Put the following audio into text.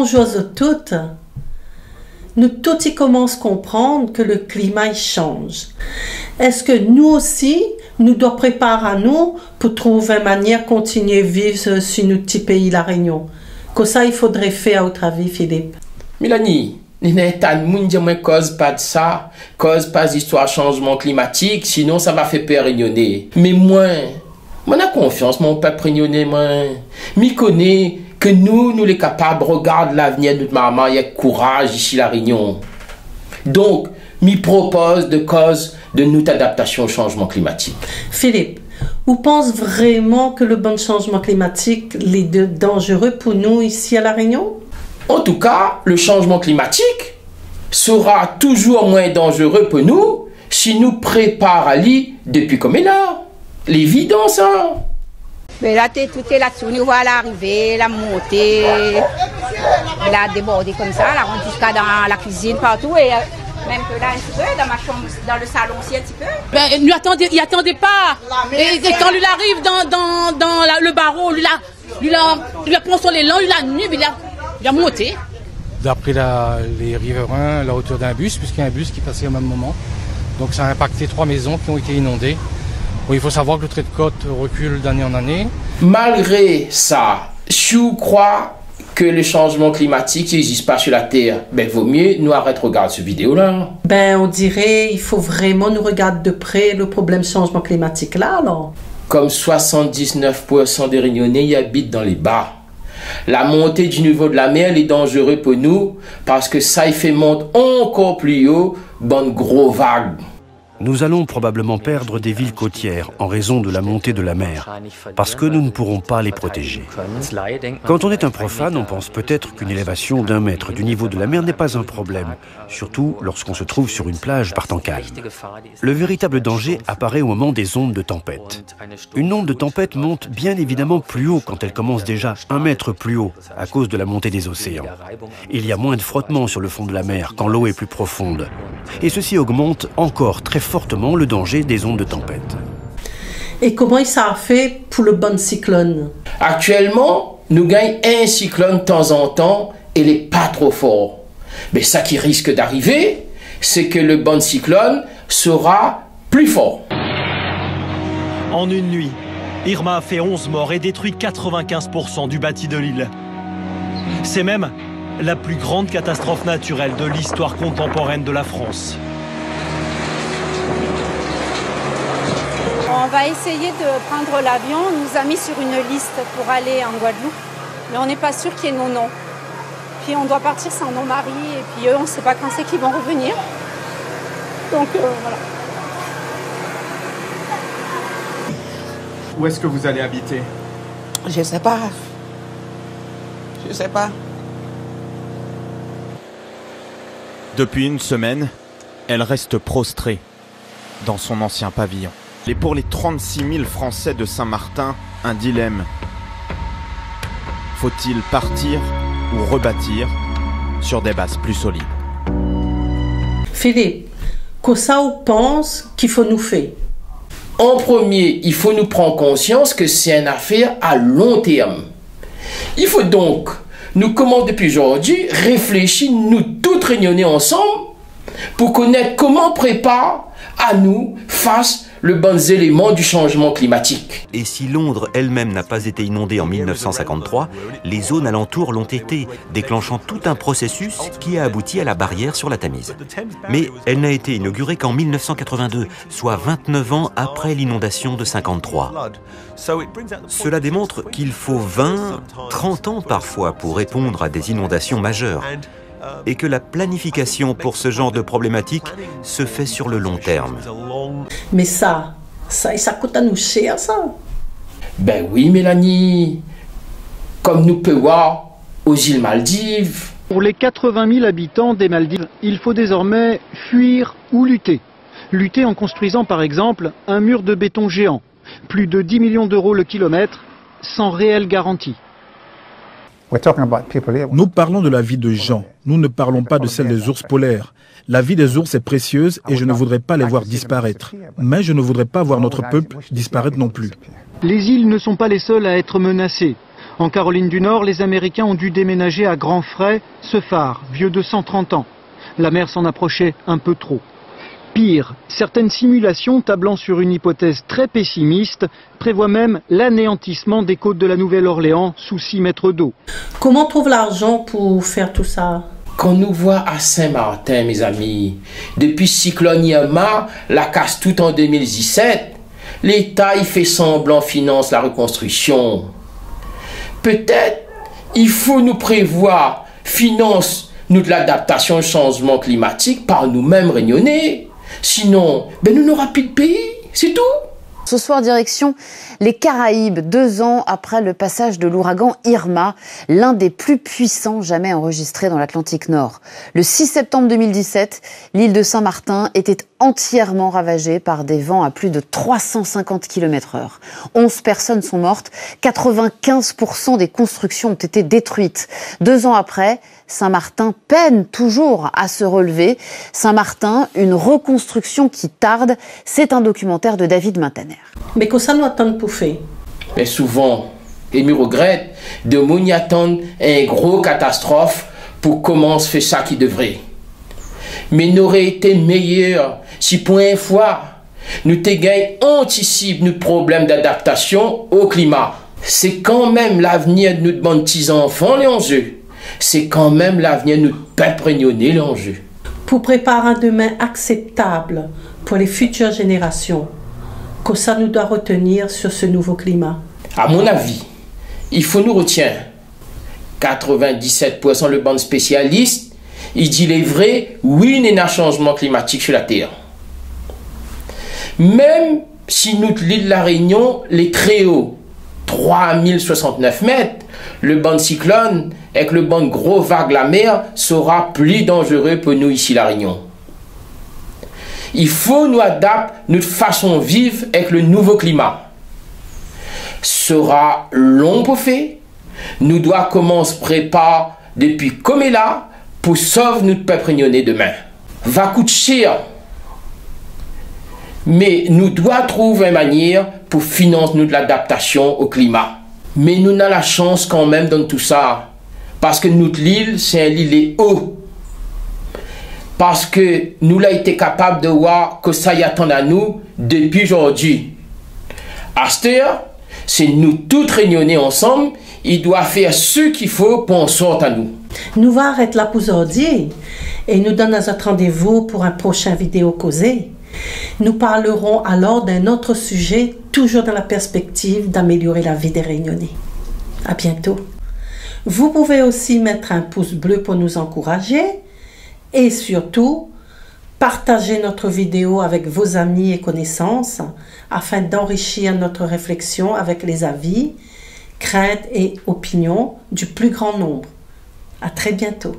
bonjour à toutes. Nous tous y commençons à comprendre que le climat il change. Est-ce que nous aussi, nous devons préparer à nous pour trouver une manière de continuer à vivre sur notre petit pays, La Réunion? Que ça, il faudrait faire à votre avis, Philippe? Mélanie, nous ne cause pas de ça, cause pas d'histoire de changement climatique, sinon ça va faire peur réunionner. Mais moi j'ai confiance, mon peuple réunionnais, moi connais que nous les capables, regarde l'avenir de notre maman, il y a courage ici La Réunion. Donc, m'y propose de cause de notre adaptation au changement climatique. Philippe, vous pensez vraiment que le bon changement climatique est dangereux pour nous ici à La Réunion? En tout cas, le changement climatique sera toujours moins dangereux pour nous si nous préparons à l'y depuis comme est là. L'évidence, hein? Mais là, tout est là-dessus. On voit l'arrivée, la montée, elle a débordé comme ça, elle rentre jusqu'à dans la cuisine, partout. Et même que là, un petit peu, dans ma chambre, dans le salon aussi, un petit peu. Ben, il attendait pas. Et quand lui arrive dans le barreau, lui a pris sur les langues, il a nu, il a monté. D'après les riverains, la hauteur d'un bus, puisqu'il y a un bus qui passait au même moment. Donc ça a impacté 3 maisons qui ont été inondées. Bon, il faut savoir que le trait de côte recule d'année en année. Malgré ça, je crois que le changement climatique n'existe pas sur la Terre. Ben, vaut mieux nous arrêter de regarder cette vidéo-là. Ben, on dirait il faut vraiment nous regarder de près le problème changement climatique là, alors. Comme 79% des Réunionnais y habitent dans les bas. La montée du niveau de la mer est dangereuse pour nous parce que ça y fait monter encore plus haut, bonne gros vagues. Nous allons probablement perdre des villes côtières en raison de la montée de la mer, parce que nous ne pourrons pas les protéger. Quand on est un profane, on pense peut-être qu'une élévation d'1 mètre du niveau de la mer n'est pas un problème, surtout lorsqu'on se trouve sur une plage par temps calme. Le véritable danger apparaît au moment des ondes de tempête. Une onde de tempête monte bien évidemment plus haut quand elle commence déjà 1 mètre plus haut, à cause de la montée des océans. Il y a moins de frottement sur le fond de la mer quand l'eau est plus profonde. Et ceci augmente encore très fortement le danger des ondes de tempête. Et comment ça a fait pour le bon cyclone? Actuellement, nous gagnons un cyclone de temps en temps et il n'est pas trop fort. Mais ça qui risque d'arriver, c'est que le bon cyclone sera plus fort. En une nuit, Irma a fait 11 morts et détruit 95% du bâti de l'île. C'est même la plus grande catastrophe naturelle de l'histoire contemporaine de la France. On va essayer de prendre l'avion. On nous a mis sur une liste pour aller en Guadeloupe. Mais on n'est pas sûr qu'il y ait nos noms. Puis on doit partir sans nos maris. Et puis eux, on ne sait pas quand c'est qu'ils vont revenir. Donc voilà. Où est-ce que vous allez habiter? Je sais pas. Je sais pas. Depuis une semaine, elle reste prostrée dans son ancien pavillon. Et pour les 36 000 Français de Saint-Martin, un dilemme. Faut-il partir ou rebâtir sur des bases plus solides? Philippe, que ça on pense qu'il faut nous faire? En premier, il faut nous prendre conscience que c'est une affaire à long terme. Il faut donc, nous commençons depuis aujourd'hui, réfléchir, nous tous réunionner ensemble, pour connaître comment préparer à nous face le bon élément du changement climatique. Et si Londres elle-même n'a pas été inondée en 1953, les zones alentours l'ont été, déclenchant tout un processus qui a abouti à la barrière sur la Tamise. Mais elle n'a été inaugurée qu'en 1982, soit 29 ans après l'inondation de 1953. Cela démontre qu'il faut 20, 30 ans parfois pour répondre à des inondations majeures, et que la planification pour ce genre de problématique se fait sur le long terme. Mais ça coûte à nous cher, ça? Ben oui, Mélanie. Comme nous pouvons voir aux îles Maldives. Pour les 80 000 habitants des Maldives, il faut désormais fuir ou lutter. Lutter en construisant par exemple un mur de béton géant. Plus de 10 millions d'euros le kilomètre, sans réelle garantie. Nous parlons de la vie de gens, nous ne parlons pas de celle des ours polaires. La vie des ours est précieuse et je ne voudrais pas les voir disparaître. Mais je ne voudrais pas voir notre peuple disparaître non plus. Les îles ne sont pas les seules à être menacées. En Caroline du Nord, les Américains ont dû déménager à grands frais ce phare, vieux de 130 ans. La mer s'en approchait un peu trop. Pire, certaines simulations tablant sur une hypothèse très pessimiste prévoient même l'anéantissement des côtes de la Nouvelle-Orléans sous 6 mètres d'eau. Comment on trouve l'argent pour faire tout ça? Quand nous voit à Saint-Martin, mes amis, depuis cyclone Irma, la casse tout en 2017, l'État il fait semblant finance la reconstruction. Peut-être il faut nous prévoir, finance nous de l'adaptation au changement climatique par nous-mêmes réunionnais. Sinon, nous n'aurons plus de pays, c'est tout. Ce soir, direction les Caraïbes, 2 ans après le passage de l'ouragan Irma, l'un des plus puissants jamais enregistrés dans l'Atlantique Nord. Le 6 septembre 2017, l'île de Saint-Martin était entièrement ravagée par des vents à plus de 350 km/h. 11 personnes sont mortes, 95% des constructions ont été détruites. 2 ans après, Saint-Martin peine toujours à se relever. Saint-Martin, une reconstruction qui tarde, c'est un documentaire de David Maintener. Mais que ça nous attend pour faire? Mais souvent, et me regrette, de nous attendre une grosse catastrophe pour commencer à faire ça qui devrait. Mais n'aurait été meilleur si pour une fois, nous anticipé nos problèmes d'adaptation au climat. C'est quand même l'avenir de nos petits-enfants l'enjeu. C'est quand même l'avenir de notre peuple réunionnais l'enjeu. Pour préparer un demain acceptable pour les futures générations, que ça nous doit retenir sur ce nouveau climat? À mon avis, il faut nous retenir. 97% le bande spécialiste, il dit les vrais, oui, il y a un changement climatique sur la Terre. Même si notre l'île de la Réunion, les très hauts, 3069 mètres, le banc de cyclone, avec le banc de gros vagues la mer, sera plus dangereux pour nous ici la Réunion. Il faut nous adapter notre façon de vivre avec le nouveau climat. Sera long pour faire. Nous devons commencer à préparer depuis comme est là pour sauver notre peuple réunionnais demain. Va coûter cher. Mais nous devons trouver une manière pour financer notre l'adaptation au climat. Mais nous avons la chance quand même dans tout ça. Parce que notre île, c'est un île haut. Parce que nous l'avons été capable de voir que ça y attend à nous depuis aujourd'hui. À cette heure, c'est nous tous réunionnais ensemble, il doit faire ce qu'il faut pour en sortir à nous. Nous va arrêter là pour aujourd'hui et nous donnons notre rendez-vous pour un prochain vidéo causé. Nous parlerons alors d'un autre sujet, toujours dans la perspective d'améliorer la vie des Réunionnais. À bientôt. Vous pouvez aussi mettre un pouce bleu pour nous encourager et surtout, partagez notre vidéo avec vos amis et connaissances afin d'enrichir notre réflexion avec les avis, craintes et opinions du plus grand nombre. À très bientôt.